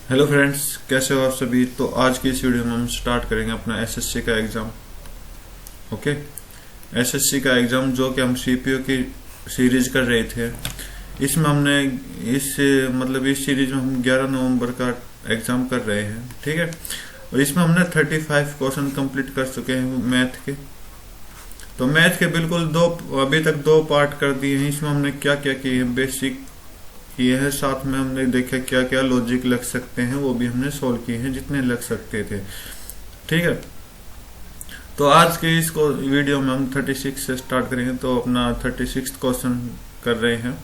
Hello friends, कैसे हो आप सभी। तो आज की इस वीडियो में हम स्टार्ट करेंगे अपना एसएससी का एग्ज़ाम। ओके, एसएससी का एग्ज़ाम जो कि हम सीपीओ की सीरीज कर रहे थे। इसमें हमने इस सीरीज में हम 11 नवंबर का एग्ज़ाम कर रहे हैं, ठीक है। और इसमें हमने 35 क्वेश्चन कंप्लीट कर चुके हैं मैथ के। तो मैथ के बिल्कुल अभी तक दो पार्ट कर दिए हैं। इसमें हमने क्या क्या किए हैं, बेसिक किए हैं, साथ में हमने देखा क्या क्या लॉजिक लग सकते हैं, वो भी हमने सोल्व किए हैं जितने लग सकते थे, ठीक है। तो आज के इसको वीडियो में हम 36 से स्टार्ट करेंगे। तो अपना 36 क्वेश्चन कर रहे हैं।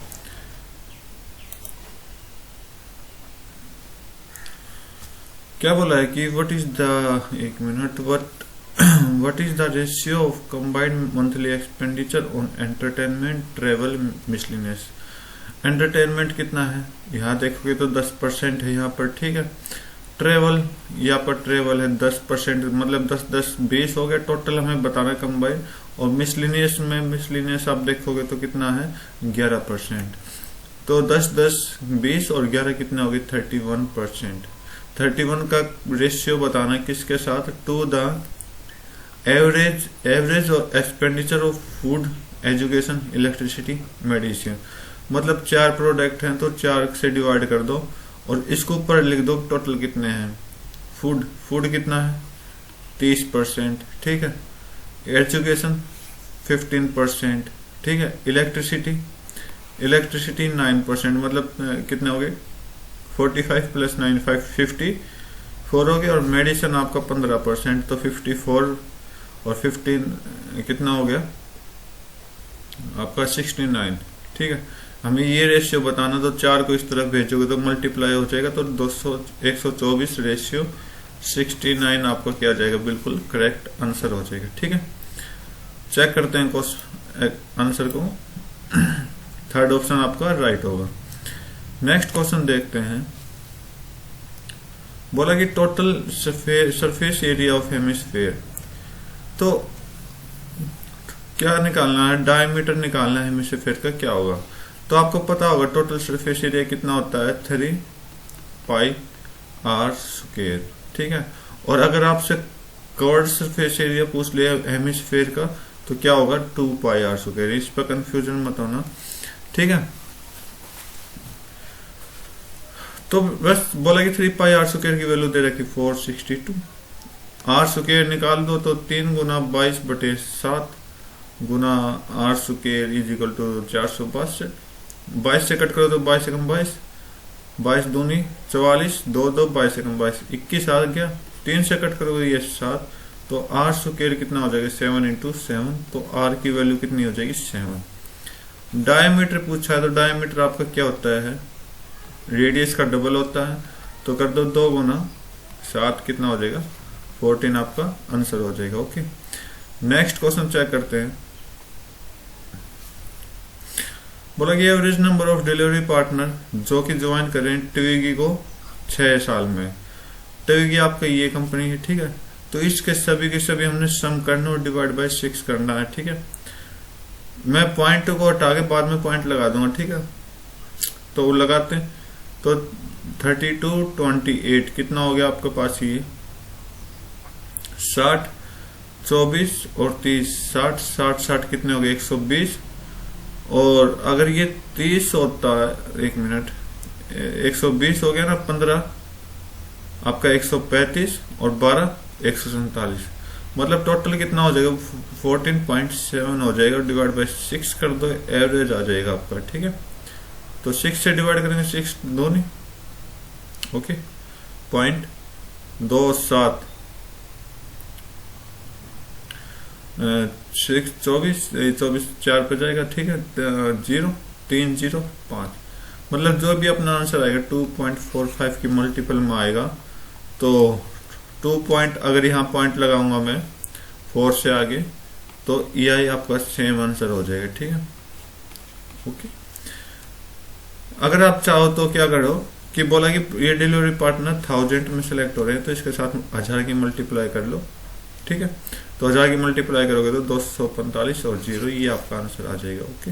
क्या बोला है कि what is the what is the ratio of combined monthly expenditure on entertainment, travel, miscellaneous. Entertainment कितना है, यहाँ देखोगे तो 10% है यहाँ पर, ठीक है। ट्रेवल, यहाँ पर ट्रेवल है 10%, मतलब 10-10-20 हो गया टोटल, हमें बताना कंबाइन। और मिसलिनियस आप देखोगे तो कितना है, 11%। तो 10-10-20 और 11 कितना हो गया, 31%। 31 का रेशियो बताना किसके साथ, टू द एवरेज और expenditure of food, education, electricity, medicine. मतलब 4 प्रोडक्ट हैं तो 4 से डिवाइड कर दो और इसको ऊपर लिख दो टोटल कितने हैं। फूड कितना है, 30%, ठीक है। एजुकेशन 15%, ठीक है। इलेक्ट्रिसिटी 9%, मतलब कितने हो गए, 45 + 9 54 हो गए। और मेडिसिन आपका 15%, तो 54 और 15 कितना हो गया आपका, 69, ठीक है। हमें ये रेशियो बताना, तो 4 को इस तरफ भेजोगे तो मल्टीप्लाई हो जाएगा, तो 124 रेशियो 69 आपको क्या जाएगा, बिल्कुल करेक्ट आंसर हो जाएगा, ठीक है। चेक करते हैं आंसर को। थर्ड ऑप्शन आपका राइट होगा। नेक्स्ट क्वेश्चन देखते हैं। बोला कि total surface area of hemisphere. तो क्या निकालना है, डायमीटर निकालना है हेमिस्फेयर का, क्या होगा। तो आपको पता होगा टोटल सरफेस एरिया कितना होता है, 3πr², ठीक है। और अगर आपसे कर्व्ड सरफेस एरिया पूछ लिया हेमिस्फेयर का तो क्या होगा, 2πr²। इस पर कंफ्यूजन मत होना, ठीक है। तो बस बोला कि 3πr² की वैल्यू दे रखी 462। r² निकाल दो तो 3 × 22/7 गुना r² = 462। 22 से कट करो तो 22 × 22, 22 दूनी 44, 2 2 22 × 22 21 आ गया। 3 से कट करोगे ये 7, तो r² कितना हो जाएगा, 7 × 7। तो r की वैल्यू कितनी हो जाएगी, 7। डायमीटर पूछा है तो डायमीटर आपका क्या होता है, रेडियस का डबल होता है। तो कर दो 2 × 7 कितना हो जाएगा, 14 आपका आंसर हो जाएगा। ओके, नेक्स्ट क्वेश्चन चेक करते हैं। बोला कि average number of delivery partner जो कि ज्वाइन करें ट्विगी को 6 साल में। ट्विगी आपका ये कंपनी है, ठीक है। तो इसके सभी के सभी हमने सम करना और डिवाइड बाय 6 करना है, ठीक है। मैं पॉइंट को हटा के बाद में पॉइंट लगा दूंगा, ठीक है। तो वो लगाते हैं तो 32 28 कितना हो गया आपके पास, ये 60 24 और 30 60 कितने हो गए, 120। और अगर ये 30 होता है, 1 मिनट, 120 हो गया ना, 15 आपका 135 और 12 147। मतलब टोटल कितना हो जाएगा, 14.7 हो जाएगा। डिवाइड बाय 6 कर दो, एवरेज आ जाएगा आपका, ठीक है। तो 6 से डिवाइड करेंगे, 6 2 नहीं, ओके, 0.27 24 4 पे जाएगा, ठीक है। 0.305, मतलब जो भी अपना आंसर आएगा 2.45 की मल्टीपल में आएगा। तो 2 पॉइंट, अगर यहाँ पॉइंट लगाऊंगा मैं 4 से आगे, तो EI आपका सेम आंसर हो जाएगा, ठीक है। ओके, अगर आप चाहो तो क्या करो कि बोला कि ये डिलीवरी पार्टनर 1000 में सिलेक्ट हो रहे हैं तो इसके साथ 1000 की मल्टीप्लाई कर लो, ठीक है। तो 1000 की मल्टीप्लाई करोगे तो 245 और 0, ये आपका आंसर आ जाएगा। ओके,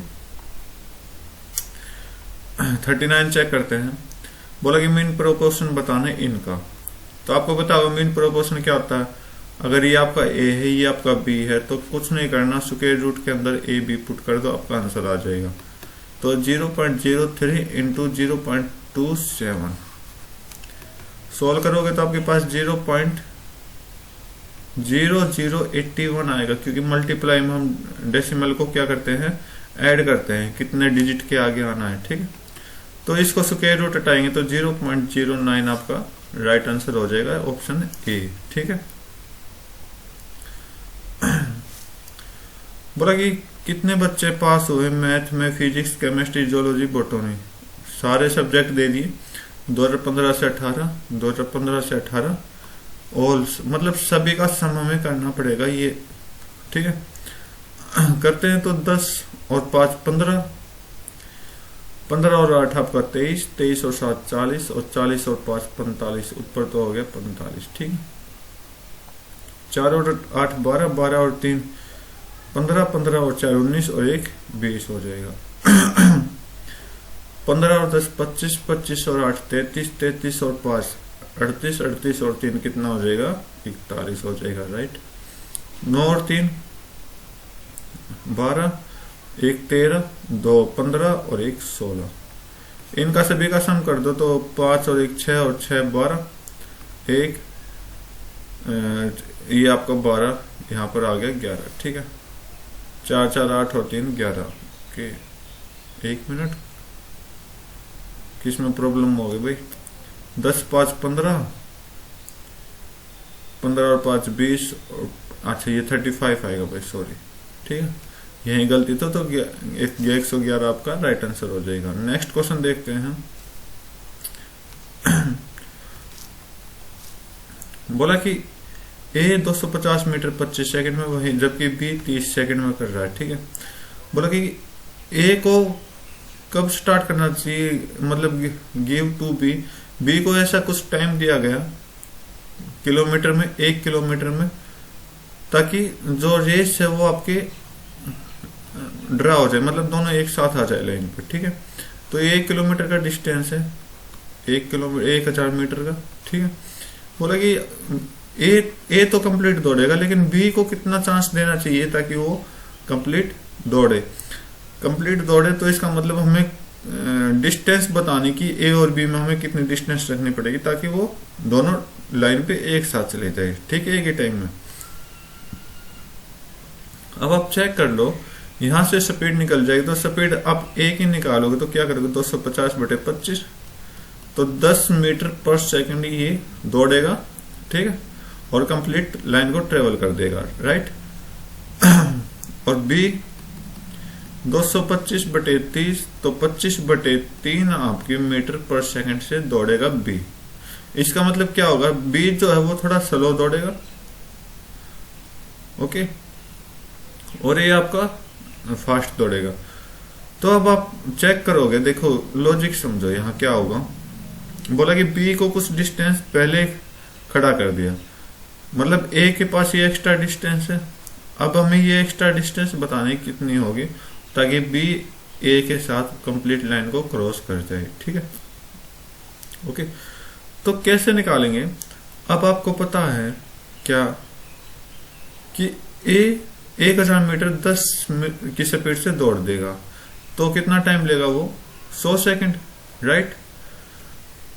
39 चेक करते हैं। बोला कि मीन प्रोपोर्शन बताना है इनका। तो आपको पता होगा मीन प्रोपोर्शन क्या होता है। अगर ये आपका ए है, ये आपका बी है, तो कुछ नहीं करना, स्क्वायर रूट के अंदर ए बी पुट कर दो, आपका आंसर आ जाएगा। तो 0.03 इंटू 0.27 सोल्व करोगे तो आपके पास 0.0081 आएगा, क्योंकि मल्टीप्लाई में हम डेसिमल को क्या करते हैं, ऐड करते हैं, कितने डिजिट के आगे आना है, ठीक है। तो इसको स्क्वायर रूट हटाएंगे तो 0.09 आपका राइट आंसर हो जाएगा, ऑप्शन ए, ठीक है। बोला कि कितने बच्चे पास हुए मैथ में, फिजिक्स, केमिस्ट्री, जियोलॉजी, बॉटनी, सारे सब्जेक्ट दे दिए 2015 से 18, 2015 से 18 ऑल, मतलब सभी का सम हमें करना पड़ेगा ये, ठीक है। करते हैं तो 10 और 5 15, 15 और 8 आपका 23, 23 और 7 40, और 40 और 5 45, ऊपर तो हो गया 45, ठीक है। 4 और 8 12, 12 और 3 15, 15 और 4 19 और 1 20 हो जाएगा। 15 और 10 25, 25 और 8 33, 33 और 5 38, 38 और 3 कितना हो जाएगा, 41 हो जाएगा, राइट। 9 और 3 12, 1 13, 2 15 और 1 16। इनका सभी का सम कर दो तो 5 और 1 6 और 6 12, 1 ये आपका 12, यहाँ पर आ गया 11, ठीक है। 4 4 8 और 3 11 के। एक मिनट, किसमें प्रॉब्लम हो गई भाई। 10 5 15, 15 और 5 20, अच्छा ये 35 आएगा भाई, सॉरी, ठीक है, यही गलती तो 111 आपका राइट आंसर हो जाएगा। नेक्स्ट क्वेश्चन देखते हैं। बोला कि ए 250 मीटर 25 सेकंड में वही, जबकि बी 30 सेकंड में कर रहा है, ठीक है। बोला कि ए को कब स्टार्ट करना चाहिए, मतलब गिव टू बी, बी को ऐसा कुछ टाइम दिया गया किलोमीटर में, 1 किलोमीटर में, ताकि जो रेस है वो आपके ड्रा हो जाए, मतलब दोनों एक साथ आ जाए लाइन पे, ठीक है। तो 1 किलोमीटर का डिस्टेंस है, 1 किलोमीटर 1000 मीटर का, ठीक है। बोला कि ए तो कंप्लीट दौड़ेगा, लेकिन बी को कितना चांस देना चाहिए ताकि वो कंप्लीट दौड़े। तो इसका मतलब हमें डिस्टेंस बताने की ए और बी में हमें कितनी डिस्टेंस रखनी पड़ेगी ताकि वो दोनों लाइन पे एक साथ चले जाए, ठीक है, एक ही टाइम में। अब आप चेक कर लो, यहां से स्पीड निकल जाएगी, तो स्पीड आप एक ही निकालोगे तो क्या करोगे, 250/25, तो 10 मीटर पर सेकंड ये दौड़ेगा, ठीक है, और कंप्लीट लाइन को ट्रेवल कर देगा, राइट। और बी 225/30, तो 25/3 आपके मीटर पर सेकंड से दौड़ेगा बी। इसका मतलब क्या होगा, बी जो है वो थोड़ा स्लो दौड़ेगा, ओके, और ये आपका फास्ट दौड़ेगा। तो अब आप चेक करोगे, देखो लॉजिक समझो, यहाँ क्या होगा। बोला कि बी को कुछ डिस्टेंस पहले खड़ा कर दिया, मतलब ए के पास ये एक्स्ट्रा डिस्टेंस है। अब हमें ये एक्स्ट्रा डिस्टेंस बताने कितनी होगी ताकि बी ए के साथ कंप्लीट लाइन को क्रॉस कर जाए, ठीक है, ओके। तो कैसे निकालेंगे, अब आपको पता है क्या कि ए 1000 मीटर 10 की स्पीड से दौड़ देगा, तो कितना टाइम लेगा वो, 100 सेकंड, राइट।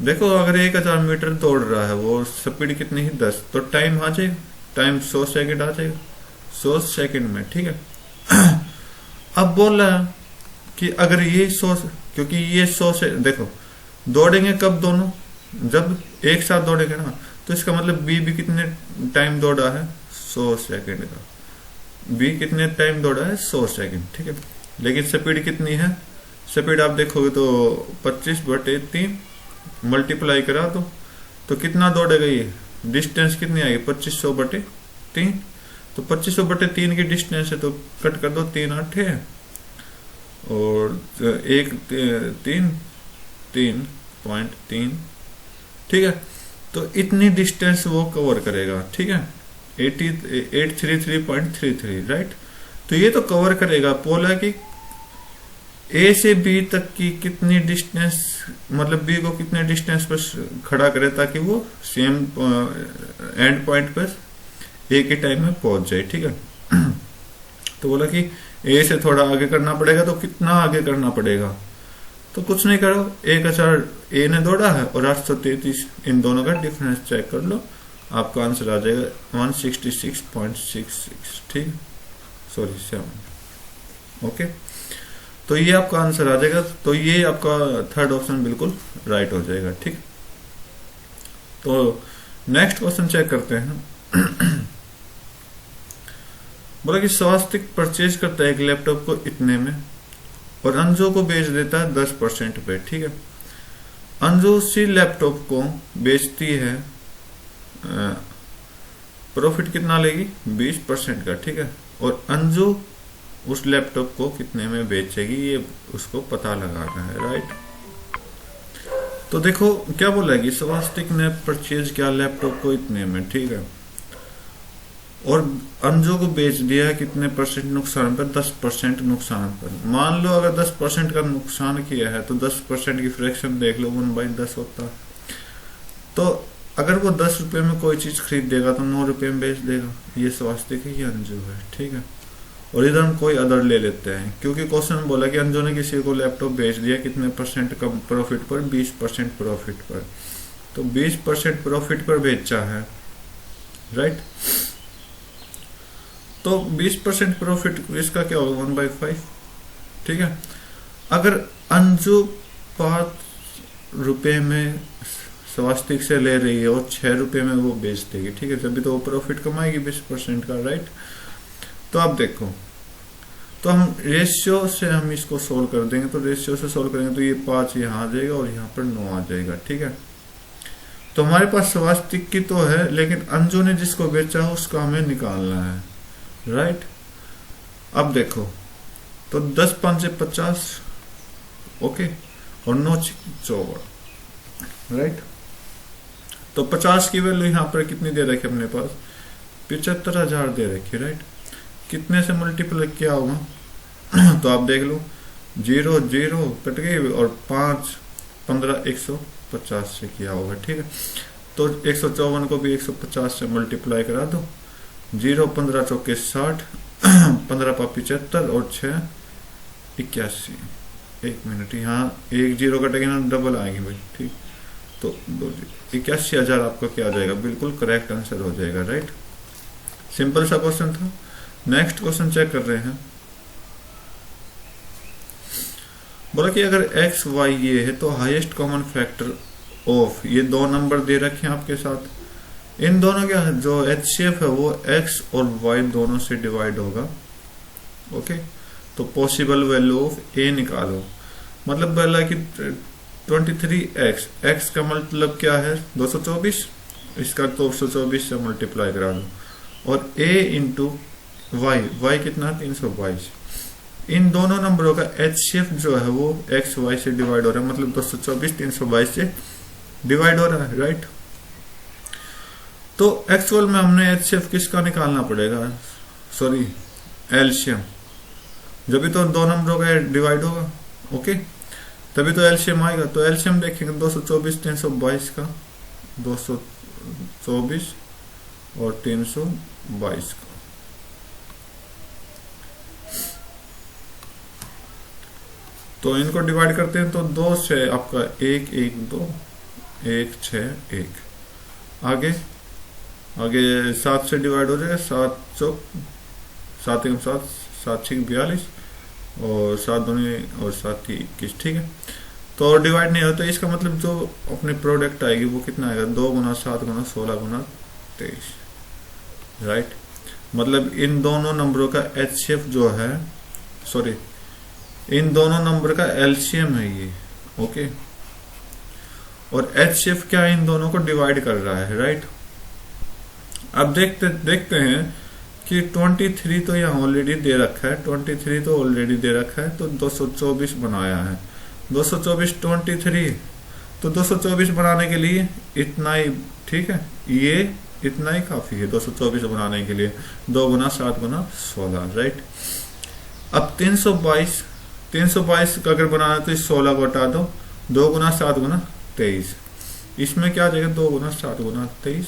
देखो अगर 1000 मीटर दौड़ रहा है, वो स्पीड कितनी है 10, तो टाइम आ जाएगा, टाइम 100 सेकंड आ जाएगा, 100 सेकंड में, ठीक है। अब बोल रहा है कि अगर ये 100, क्योंकि ये 100 से देखो दौड़ेंगे कब दोनों, जब एक साथ दौड़ेंगे ना, तो इसका मतलब बी भी कितने टाइम दौड़ा है, 100 सेकंड का। बी कितने टाइम दौड़ा है, 100 सेकंड, ठीक है। लेकिन स्पीड कितनी है, स्पीड आप देखोगे तो 25/3 मल्टीप्लाई करा दो तो कितना दौड़ेगा, ये डिस्टेंस कितनी आएगी, 2500/3, तो 2500/3 की डिस्टेंस है, तो कट कर दो, 3 8 है और 1 3.3, ठीक है। तो इतनी डिस्टेंस वो कवर करेगा, ठीक है, 833.33, राइट। तो ये तो कवर करेगा। बोला कि ए से बी तक की कितनी डिस्टेंस, मतलब बी को कितने डिस्टेंस पर खड़ा करे ताकि वो सेम एंड पॉइंट पर एक ही टाइम में पहुंच जाए, ठीक है। तो बोला कि ए से थोड़ा आगे करना पड़ेगा, तो कितना आगे करना पड़ेगा, तो कुछ नहीं करो, 1000 ए ने दौड़ा है और 833, इन दोनों का डिफरेंस चेक कर लो, आपका आंसर आ जाएगा 166.66, ठीक, सॉरी 7। ओके, तो ये आपका आंसर आ जाएगा। तो ये आपका थर्ड ऑप्शन बिल्कुल राइट हो जाएगा, ठीक। तो नेक्स्ट क्वेश्चन चेक करते हैं। बोला कि स्वास्तिक परचेज करता है एक लैपटॉप को इतने में और अंजू को बेच देता है 10% पे, ठीक है। अंजू उसी लैपटॉप को बेचती है, प्रॉफिट कितना लेगी, 20% का, ठीक है। और अंजू उस लैपटॉप को कितने में बेचेगी, ये उसको पता लगाना है, राइट। तो देखो क्या बोला कि स्वास्तिक ने परचेज किया लैपटॉप को इतने में, ठीक है, और अंजू को बेच दिया है कितने परसेंट नुकसान पर, 10% नुकसान पर। मान लो अगर 10% का नुकसान किया है तो 10% की फ्रैक्शन देख लो, 1/10 होता है। तो अगर वो 10 रुपए में कोई चीज खरीद देगा तो 9 रुपए में बेच देगा, ये स्वास्तिक है, ये अंजू है, ठीक है। और इधर हम कोई अदर ले लेते हैं, क्योंकि क्वेश्चन में बोला कि अंजू ने किसी को लैपटॉप बेच दिया कितने परसेंट कम प्रॉफिट पर, 20% प्रॉफिट पर। तो 20% प्रॉफिट पर बेचा है, राइट। तो 20% प्रॉफिट इसका क्या होगा, 1/5, ठीक है। अगर अंजू 5 रुपए में स्वास्तिक से ले रही है और 6 रुपए में वो बेच देगी, ठीक है, तभी तो वो प्रॉफिट कमाएगी 20% का, राइट। तो आप देखो, तो हम रेशियो से हम इसको सोल्व कर देंगे, तो रेशियो से सोल्व करेंगे तो ये 5 यहाँ आ जाएगा और यहाँ पर 9 आ जाएगा, ठीक है। तो हमारे पास स्वास्तिक की तो है, लेकिन अंजू ने जिसको बेचा है उसका हमें निकालना है, राइट। अब देखो, तो 10 5 50, ओके, और 9 54, राइट। तो 50 की वैल्यू यहाँ पर कितनी दे रखी अपने पास, 75,000 दे रखी, राइट। कितने से मल्टीप्लाई किया होगा तो आप देख लो, 0 0 कट गई और 5 15 150 से किया होगा, ठीक है। तो 154 को भी 150 से मल्टीप्लाई करा दो, 0 15 चौके 60, 15 5 75 और 6 81। 1 मिनट, यहाँ 1 0 कटेगा ना, डबल आएंगे भाई, ठीक। तो 81,000 आपका क्या आ जाएगा, बिल्कुल करेक्ट आंसर हो जाएगा, राइट। सिंपल सा क्वेश्चन था। नेक्स्ट क्वेश्चन चेक कर रहे हैं। बोला कि अगर x y ये है तो हाईएस्ट कॉमन फैक्टर ऑफ, ये 2 नंबर दे रखे हैं आपके साथ, इन दोनों के जो HCF है वो x और y दोनों से डिवाइड होगा, ओके। तो पॉसिबल वैल्यू ऑफ a निकालो, मतलब बोला कि 23x, x का मतलब क्या है 224, इसका 224 से मल्टीप्लाई करा दो, और a इंटू y कितना 322। इन दोनों नंबरों का HCF जो है वो x y से डिवाइड हो रहा है, मतलब 224 322 से डिवाइड हो रहा है, राइट। तो एक्चुअल में हमने HCF किसका निकालना पड़ेगा, सॉरी एलसीएम, जब भी तो 2 नंबरों का डिवाइड होगा, ओके, तभी तो एलसीएम आएगा। तो एलसीएम देखेंगे 224 322 का, 224 और 322 का। तो इनको डिवाइड करते हैं तो 2 से आपका 1 1 2 1 6 1, आगे 7 से डिवाइड हो जाएगा, 7 चौक 7 1 7 7 6 42 और 7 दूनी और 7 21, ठीक है। तो डिवाइड नहीं होता, इसका मतलब जो अपने प्रोडक्ट आएगी वो कितना आएगा, 2 गुना 7 गुना 16 गुना 23, राइट। मतलब इन दोनों नंबरों का HCF जो है, सॉरी इन दोनों नंबर का एलसीएम है ये, ओके। और HCF क्या इन दोनों को डिवाइड कर रहा है, राइट। अब देखते हैं कि 23 तो यहाँ ऑलरेडी दे रखा है, 23 तो ऑलरेडी दे रखा है, तो 224 बनाया है, 224 23, तो 224 बनाने के लिए इतना ही, ठीक है, ये इतना ही काफी है 224 बनाने के लिए, 2 गुना 7 गुना 16, राइट। अब 322 का अगर बनाना है तो इस 16 को हटा दो, 2 गुना 7 गुना 23। इसमें क्या आ जाएगा 2 गुना 7 गुना 23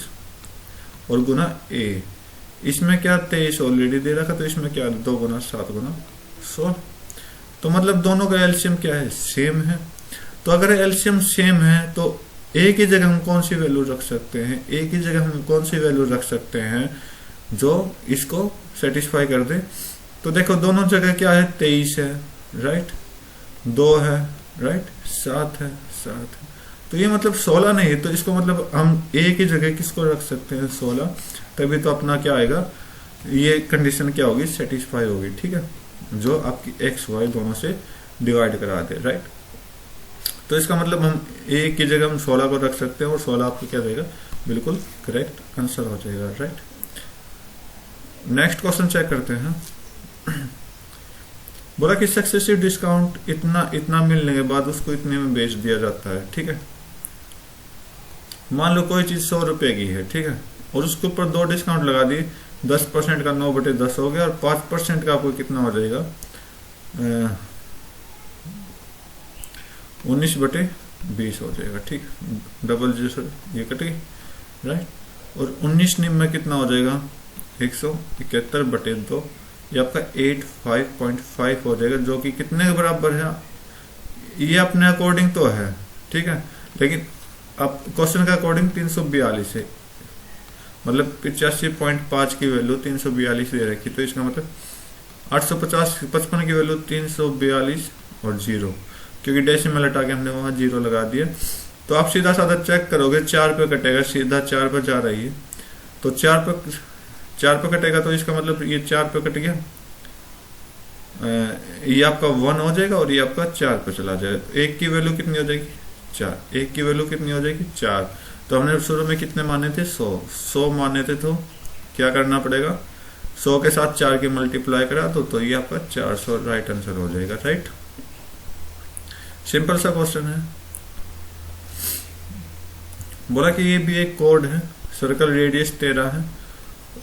और गुना ए। इसमें क्या 23 ऑलरेडी दे रखा, तो इसमें क्या 2 गुना 7 गुना 16। तो मतलब दोनों का एलसीएम क्या है, सेम है। तो अगर एलसीएम सेम है तो ए की जगह हम कौन सी वैल्यू रख सकते हैं, ए की जगह हम कौन सी वैल्यू रख सकते हैं जो इसको सेटिस्फाई कर दे। तो देखो दोनों जगह क्या है, 23 है राइट, 2 है राइट, 7 है 7 है। तो ये मतलब 16 नहीं है, तो इसको मतलब हम ए की जगह किसको रख सकते हैं 16, तभी तो अपना क्या आएगा, ये कंडीशन क्या होगी, सेटिस्फाई होगी। ठीक है, जो आपकी एक्स वाई दोनों से डिवाइड करा दे राइट। तो इसका मतलब हम ए की जगह हम 16 को रख सकते हैं और 16 आपको क्या देगा, बिल्कुल करेक्ट आंसर हो जाएगा राइट। नेक्स्ट क्वेश्चन चेक करते हैं। बोला कि सक्सेसिव डिस्काउंट इतना इतना मिलने के बाद उसको इतने में बेच दिया जाता है। ठीक है, मान लो कोई चीज 100 रुपए की है, ठीक है, और उसके ऊपर 2 डिस्काउंट लगा दिए, 10% का 9/10 हो गया और 5% का आपको कितना हो जाएगा, 19/20 हो जाएगा। ठीक, डबल जीरो ये कट गई राइट, और 19 निम में कितना हो जाएगा, 171/2, ये आपका 85.5 हो जाएगा, जो कि कितने के बराबर है, ये अपने अकॉर्डिंग तो है ठीक है, लेकिन अब क्वेश्चन का अकॉर्डिंग 342 है, मतलब 85.5 की वैल्यू 342 दे रखी, तो इसका मतलब 855 की वैल्यू 342 और 0, क्योंकि डेसिमल हटा के हमने वहां 0 लगा दिया। तो आप सीधा साधा चेक करोगे, 4 पे कटेगा, सीधा 4 पे जा रही है, तो 4 पे कटेगा, तो इसका मतलब ये 4 पे कट गया, ये आपका 1 हो जाएगा और ये आपका 4 पे चला जाएगा। 1 की वैल्यू कितनी हो जाएगी, 4, 1 की वैल्यू कितनी हो जाएगी, 4। तो हमने शुरू में कितने माने थे, 100 माने थे, तो क्या करना पड़ेगा, 100 के साथ 4 के मल्टीप्लाई करा तो ये आपका 400 राइट आंसर हो जाएगा राइट। सिंपल सा क्वेश्चन है। बोला कि ये भी एक कोड है, सर्कल रेडियस 13 है,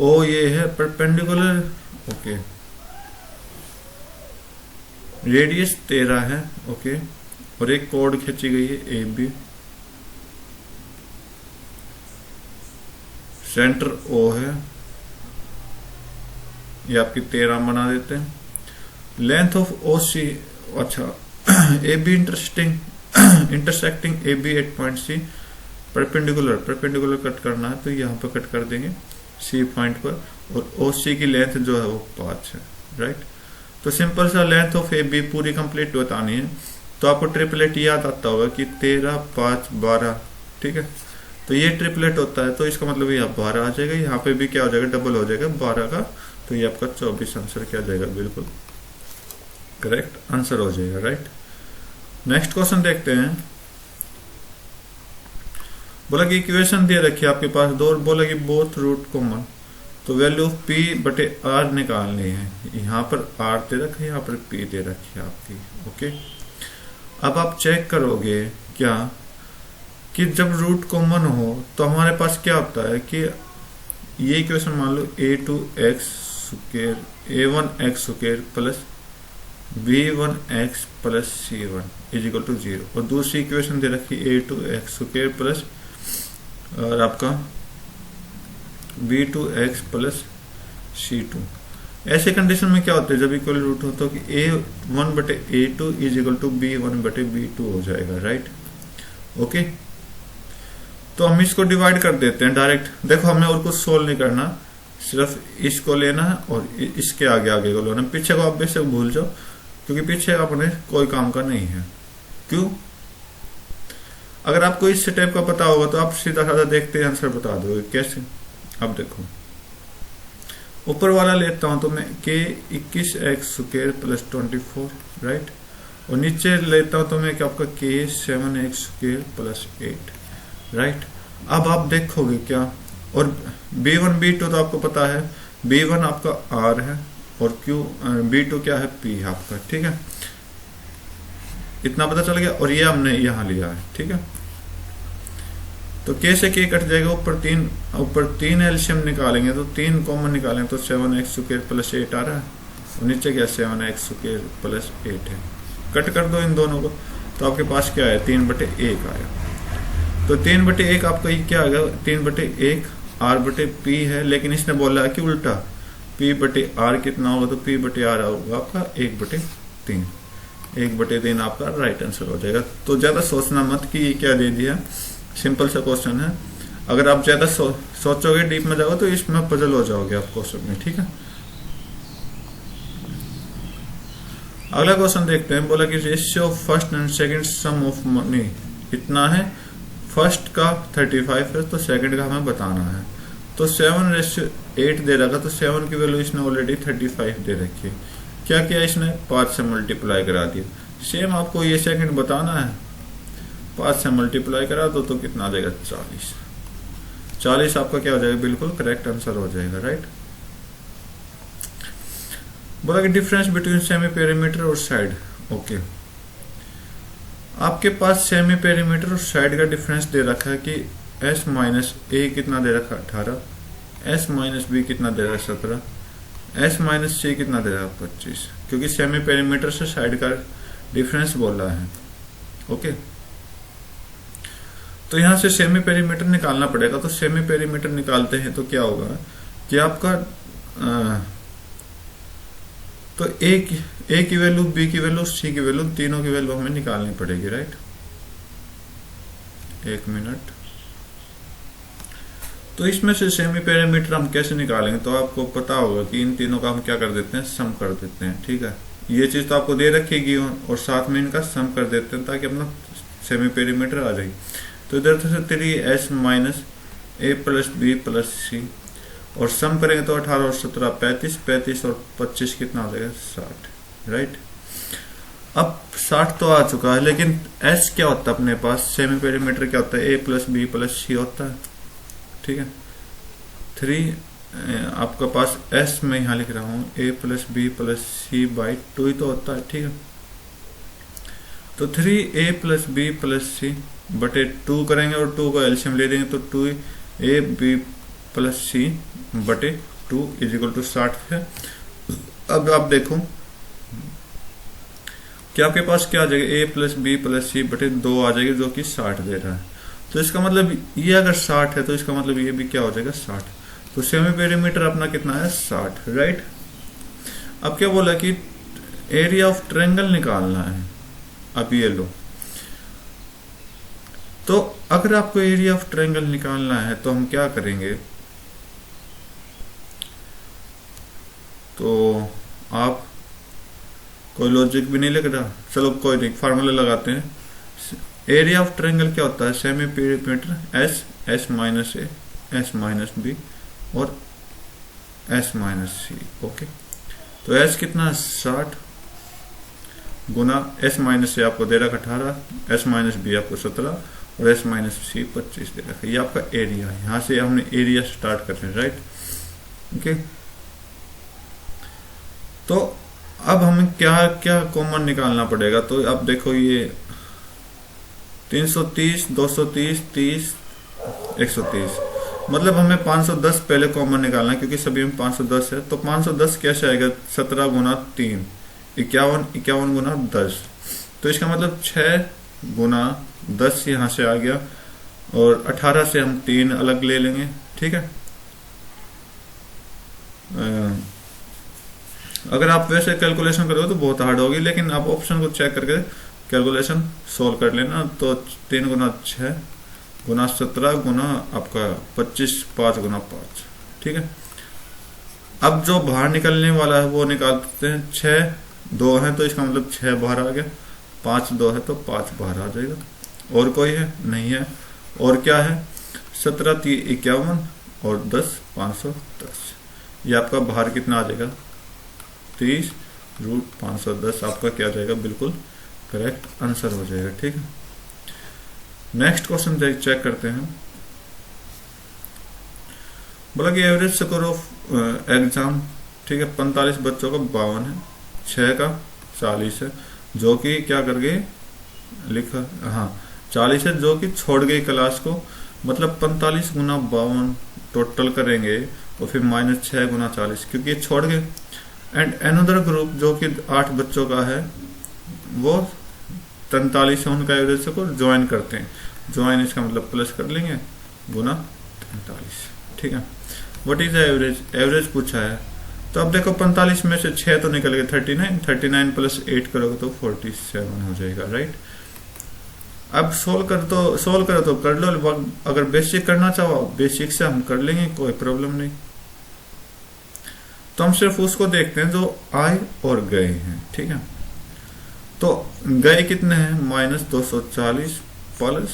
ओ ये है परपेंडिकुलर, ओके, रेडियस 13 है ओके, और एक कोड खींची गई है ए बी, सेंटर ओ है, ये आपकी 13 बना देते हैं। लेंथ ऑफ ओ सी, अच्छा A B intersecting A B at point C, perpendicular cut करना है तो यहाँ पर कट कर देंगे सी पॉइंट पर, और ओ सी की लेंथ जो है वो 5 है राइट। तो सिंपल सा लेंथ ऑफ ए बी पूरी कंप्लीट बतानी है, तो आपको ट्रिपलेट याद आता होगा कि 13 5 12, ठीक है, तो ये ट्रिपलेट होता है, तो इसका मतलब ये 12 आ जाएगा, यहाँ पे भी क्या हो जाएगा, डबल हो जाएगा 12 का, तो ये आपका 24 आंसर क्या जाएगा, बिल्कुल करेक्ट आंसर हो जाएगा राइट। नेक्स्ट क्वेश्चन देखते हैं। बोला कि इक्वेशन दे रखी है आपके पास दो, और बोला कि बोथ रूट कॉमन, तो वैल्यू ऑफ पी बटे आर निकालनी है। यहाँ पर आर दे रखा है, यहाँ पर पी दे रखी है आपकी ओके। अब आप चेक करोगे क्या कि जब रूट कॉमन हो तो हमारे पास क्या होता है कि ये इक्वेशन मान लो a2x square a1x square plus b1x plus c1 is equal to 0, और दूसरी इक्वेशन दे रखी a2x स्क्वायर प्लस और आपका b2x प्लस c2। ऐसे कंडीशन में क्या होता है जब इक्वल रूट हो तो कि a1 बटे a2 is equal to b1 बटे b2 हो जाएगा राइट ओके। तो हम इसको डिवाइड कर देते हैं डायरेक्ट, देखो हमें और कुछ सोल्व नहीं करना, सिर्फ इसको लेना है और इसके आगे आगे को लेना, पीछे को आप बेशक भूल जाओ क्योंकि पीछे अपने कोई काम का नहीं है। क्यों? अगर आपको इस स्टेप का पता होगा तो आप सीधा साधा देखते आंसर बता दोगे। कैसे? अब देखो ऊपर वाला लेता हूं तो मैं k 21x square plus 24 right, और नीचे लेता हूं तो मैं क्या आपका k 7x square plus 8 right. अब आप देखोगे क्या, और b1 b2 तो आपको पता है, b1 आपका r है और b2 क्या है p आपका, ठीक है, इतना पता चल गया। और ये हमने यहां लिया है, ठीक है, तो k से k कट जाएगा, ऊपर 3 एलसीएम निकालेंगे तो 3 कॉमन निकालेंगे तो 7x स्क्वायर प्लस 8 आ रहा है, और नीचे क्या 7x स्क्वायर प्लस 8 है कट कर दो इन दोनों को, तो आपके पास क्या आया, 3/1 आया। तो 3/1 आपका ये क्या आ गया, 3/1 R/P है, लेकिन इसने बोला है कि उल्टा P/R कितना होगा, तो P/R होगा आपका 1/3। 1/3 आपका राइट आंसर हो जाएगा। तो ज्यादा सोचना मत कि ये क्या दे दिया, सिंपल सा क्वेश्चन है। अगर आप ज्यादा सोचोगे, डीप में जाओगे, तो इसमें पजल हो जाओगे आप क्वेश्चन में, ठीक है। अगला क्वेश्चन देखते हैं। बोला कि ratio of first and second some of money इतना है, फर्स्ट का 35 है, तो सेकंड का हमें बताना है। तो 7:8 दे रखा, तो 7 की वैल्यू इसने ऑलरेडी 35 दे रखी है। क्या किया इसने, 5 से मल्टीप्लाई करा दिया। सेम आपको ये सेकंड बताना है, 5 से मल्टीप्लाई करा दो तो कितना आ जाएगा, 40। 40 आपका क्या हो जाएगा, बिल्कुल करेक्ट आंसर हो जाएगा, राइट। बोला कि डिफरेंस बिटवीन सेमी पेरीमीटर और साइड। ओके, आपके पास सेमी पेरीमीटर और साइड का डिफरेंस दे रखा है कि S-A कितना दे रखा है, 18, S-B कितना दे रहा है, 17, S-C कितना दे रहा है, 25, क्योंकि सेमी पेरीमीटर से साइड का डिफरेंस बोल रहा है। ओके, तो यहां से सेमी पेरीमीटर निकालना पड़ेगा। तो सेमी पेरीमीटर निकालते हैं तो क्या होगा कि आपका तो A की वैल्यू, B की वैल्यू, C की वैल्यू, तीनों की वैल्यू हमें निकालनी पड़ेगी, राइट। 1 मिनट। तो इसमें से सेमी पेरीमीटर हम कैसे निकालेंगे, तो आपको पता होगा कि इन तीनों का हम क्या कर देते हैं, सम कर देते हैं, ठीक है। ये चीज तो आपको दे रखेगी और साथ में इनका सम कर देते हैं ताकि अपना सेमी पेरीमीटर आ जाए। तो इधर से 3S - A + B + C और सम करेंगे तो 18 और 17 35, 35 और 25 कितना हो जाएगा, 60, राइट। अब 60 तो आ चुका है, लेकिन S क्या होता है अपने पास, सेमी पेरीमीटर क्या होता है, A + B + C होता है, ठीक है। 3 आपका पास S में यहां लिख रहा हूं, A + B + C/2 ही तो होता है, ठीक है। तो 3A + B + C बटे 2 करेंगे और 2 को एलसीएम ले देंगे तो 2AB + C बटे 2 = 60 है। अब आप देखो कि आपके पास क्या आ जाएगा, A + B + C बटे 2 आ जाएगी, जो कि 60 दे रहा है। तो इसका मतलब ये अगर 60 है तो इसका मतलब ये भी क्या हो जाएगा, 60। तो सेमी पेरीमीटर अपना कितना है, 60, राइट। अब क्या बोला कि एरिया ऑफ ट्रायंगल निकालना है। अब ये लो, तो अगर आपको एरिया ऑफ ट्रायंगल निकालना है तो हम क्या करेंगे, तो आप कोई लॉजिक भी नहीं लग रहा, चलो कोई नहीं, फार्मूला लगाते हैं। एरिया ऑफ ट्रायंगल क्या होता है, semi perimeter S - A, S - B और S - C। ओके, तो S कितना, 60 गुना S - A आपको दे रखा 18, S - B आपको 17 और S - C 25 दे रखा। ये आपका एरिया है। यहां से हमने एरिया स्टार्ट कर रहे हैं, राइट। ओके, तो अब हमें क्या क्या कॉमन निकालना पड़ेगा। तो अब देखो ये 330, 230, 30, 130, मतलब हमें 510 पहले कॉमन निकालना है क्योंकि सभी में 510 है। तो 510 कैसे आएगा, 17 गुना 3, 51, 51 गुना 10। तो इसका मतलब 6 गुना 10 यहां से आ गया और 18 से हम 3 अलग ले लेंगे, ठीक है। अगर आप वैसे कैलकुलेशन करोगे तो बहुत हार्ड होगी, लेकिन आप ऑप्शन को चेक करके कैलकुलेशन सोल्व कर लेना। तो 3 गुना 6 गुना 17 गुना आपका 25, 5 गुना 5, ठीक है। अब जो बाहर निकलने वाला है वो निकालते हैं। 6 2 है तो इसका मतलब 6 बाहर आ गया, 5 2 है तो 5 बाहर आ जाएगा। और कोई है नहीं है। और क्या है, 17 3 51 और 10 510। ये आपका बाहर कितना आ जाएगा, 30√510 आपका क्या आ जाएगा, बिल्कुल करेक्ट आंसर हो जाएगा, ठीक है। नेक्स्ट क्वेश्चन चेक करते हैं। बोला कि एवरेज स्कोर ऑफ एग्जाम, ठीक है, 45 बच्चों का 52 है, 6 का 40 है, जो कि क्या कर गए लिखा, हाँ 40 है, जो कि छोड़ गई क्लास को। मतलब 45 गुना 52 टोटल करेंगे और फिर -6 गुना 40 क्योंकि ये छोड़ गए। एंड अनदर ग्रुप जो कि 8 बच्चों का है, वो 43 है उनका एवरेज को ज्वाइन करते हैं। ज्वाइन इसका मतलब प्लस कर लेंगे गुना 43, ठीक है। व्हाट इज एवरेज, एवरेज पूछा है। तो अब देखो 45 में से 6 तो निकल गए 39, 39 प्लस 8 करोगे तो 47 हो जाएगा, राइट। अब सोल्व करो तो कर लो, अगर बेसिक करना चाहो बेसिक से हम कर लेंगे, कोई प्रॉब्लम नहीं। तो हम सिर्फ उसको देखते हैं जो आए और गए हैं, ठीक है। तो गए कितने हैं, -240 प्लस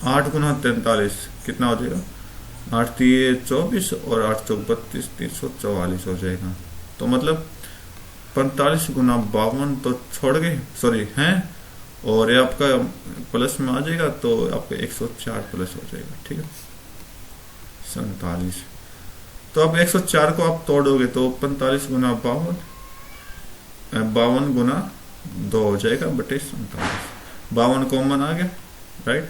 8 गुना 43 कितना हो जाएगा, 8 3 24 और 8 चौक 32, 344 हो जाएगा। तो मतलब 45 गुना 52 तो छोड़ गए, सॉरी हैं, और ये आपका प्लस में आ जाएगा तो आपका 104 प्लस हो जाएगा, ठीक है, 47। तो अब 104 को आप तोड़ोगे तो 45 गुना 52, 52 गुना 2 हो जाएगा बटे 47, 52 कॉमन आ गया, राइट,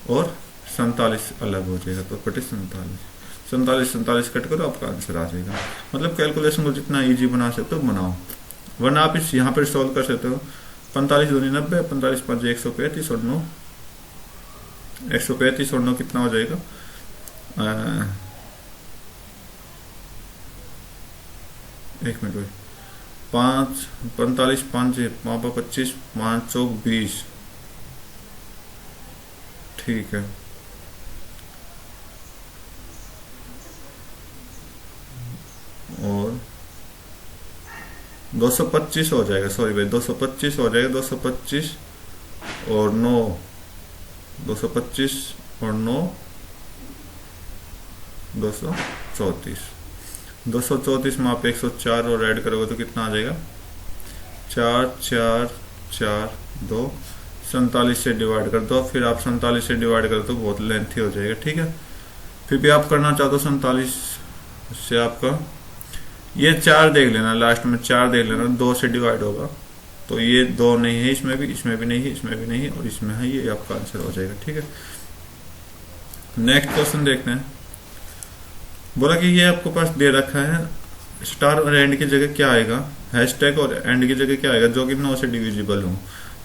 और 47 अलग हो जाएगा तो बटे 47 कट करो आपका आंसर आ जाएगा। मतलब कैलकुलेशन को जितना इजी बना सकते हो बनाओ, वरना आप इस यहाँ पर सॉल्व कर सकते हो। 45 दूनी 90, 45 5 135 और 9 135 और 9 कितना हो जाएगा, 1 मिनट, 5 45 5 25 5 चौक 20, ठीक है। और 225 हो जाएगा, सॉरी भाई 225 हो जाएगा, 225 और 9, 225 और 9 234, 234 में आप 104 और ऐड करोगे तो कितना आ जाएगा, 4 4 4 2, 47 से डिवाइड कर दो, फिर आप 47 से डिवाइड कर दो, बहुत लेंथी हो जाएगा, ठीक है। फिर भी आप करना चाहते हो 47 से आपका ये 4 देख लेना, लास्ट में 4 देख लेना, 2 से डिवाइड होगा तो ये 2 नहीं है, इसमें भी नहीं है, इसमें भी नहीं है और इसमें है, ये आपका आंसर हो जाएगा, ठीक है। नेक्स्ट क्वेश्चन देखते हैं। बोला कि ये आपको पास दे रखा है, स्टार और एंड की जगह क्या आएगा, हैशटैग और एंड की जगह क्या आएगा जो कि 9 से डिविजिबल हो।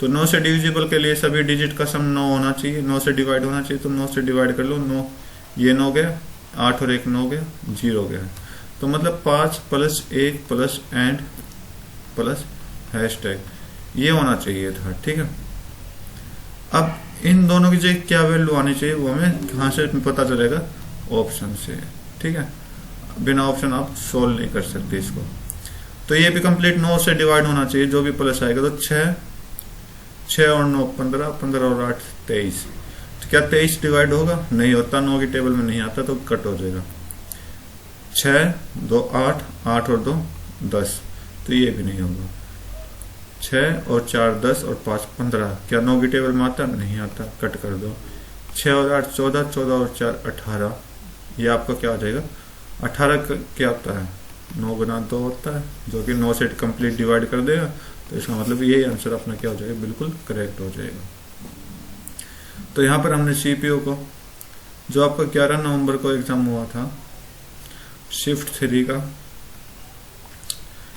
तो 9 से डिविजिबल के लिए सभी डिजिट का सम 9 होना चाहिए, 9 से डिवाइड होना चाहिए, तो 9 से डिवाइड कर लो, 9 ये 9 गया, 8 और 1 9 गया, 0 गया। तो मतलब 5 plus 1 plus and plus hashtag ये होना चाहिए था, ठीक है। अब इन दोनों की जगह क्या वैल्यू आनी चाहिए वो हमें कहाँ से पता चलेगा, ऑप्शन से, ठीक है। बिना ऑप्शन आप सोल्व नहीं कर सकते इसको। तो ये भी कंप्लीट 9 से डिवाइड होना चाहिए, जो भी प्लस आएगा। तो 6 और 9 15, 15 और 8 23। तो क्या 23 डिवाइड होगा, नहीं होता, 9 की टेबल में नहीं आता तो कट हो जाएगा। 6 2 8, 8 और 2 10, तो ये भी नहीं होगा। 6 और 4 10 और 5 15, क्या 9 की टेबल में आता, नहीं आता, कट कर दो। 6 और 8 14, 14 और 4 18, ये आपका क्या हो जाएगा, 18 क्या आता है, 9 गुना 2 होता है, जो कि 9 से कंप्लीट डिवाइड कर देगा। तो इसका मतलब यही आंसर अपना क्या हो जाएगा, बिल्कुल करेक्ट हो जाएगा। तो यहाँ पर हमने सीपीयू को, जो आपका 11 नवंबर को एग्जाम हुआ था शिफ्ट 3 का,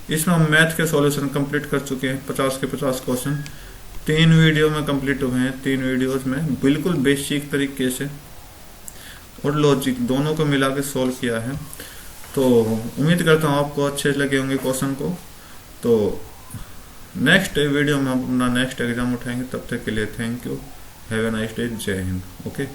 इसमें हम मैथ के सॉल्यूशन कंप्लीट कर चुके हैं। 50 के 50 क्वेश्चन 3 वीडियो में कंप्लीट हुए हैं। 3 वीडियोस में बिल्कुल बेसिक तरीके से और लॉजिक दोनों को मिला के सोल्व किया है। तो उम्मीद करता हूँ आपको अच्छे लगे होंगे क्वेश्चन को। तो नेक्स्ट वीडियो में हम अपना नेक्स्ट एग्जाम उठाएंगे। तब तक के लिए thank you, have a nice day, जय हिंद। ओके।